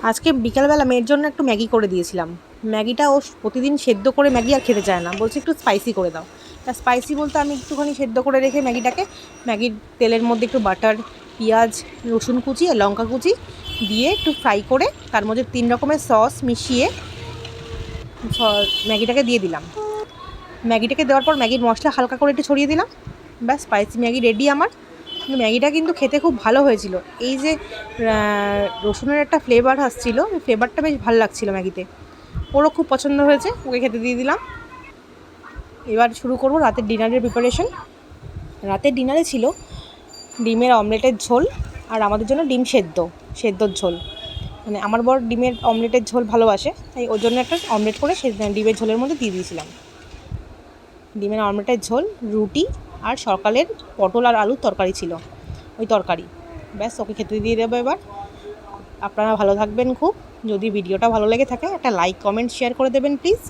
আজকে বিকালবেলা মেয়ের জন্য একটু ম্যাগি করে দিয়েছিলাম। ম্যাগিটা ও প্রতিদিন সেদ্ধ করে ম্যাগি আর খেতে চায় না, বলছে একটু স্পাইসি করে দাও। তা স্পাইসি বলতে আমি একটুখানি সেদ্ধ করে রেখে ম্যাগির তেলের মধ্যে একটু বাটার, পেঁয়াজ, রসুন কুচি আর লঙ্কা কুচি দিয়ে একটু ফ্রাই করে তার মধ্যে 3 রকমের সস মিশিয়ে ম্যাগিটাকে দিয়ে দিলাম। ম্যাগিটাকে দেওয়ার পর ম্যাগির মশলা হালকা করে একটু ছড়িয়ে দিলাম, ব্যাস স্পাইসি ম্যাগি রেডি আমার। ম্যাগিটা কিন্তু খেতে খুব ভালো হয়েছিল। এই যে রসুনের একটা ফ্লেভার আসছিলো, ওই ফ্লেভারটা বেশ ভালো লাগছিলো ম্যাগিতে। ওরও খুব পছন্দ হয়েছে, ওকে খেতে দিয়ে দিলাম। এবার শুরু করব রাতের ডিনারের প্রিপারেশন। রাতের ডিনারে ছিল ডিমের অমলেটের ঝোল আর আমাদের জন্য ডিম সেদ্ধর ঝোল। মানে আমার বর ডিমের অমলেটের ঝোল ভালোবাসে, তাই ওর জন্য একটা অমলেট করে ডিমের ঝোলের মধ্যে দিয়ে দিয়েছিলাম। ডিমের অমলেটের ঝোল, রুটি আর সকালের পটল আর আলুর তরকারি ছিল, ওই তরকারি। ব্যাস ওকে খেতে দিয়ে দেবো এবার। আপনারা ভালো থাকবেন খুব। যদি ভিডিওটা ভালো লেগে থাকে একটা লাইক, কমেন্ট, শেয়ার করে দেবেন প্লিজ।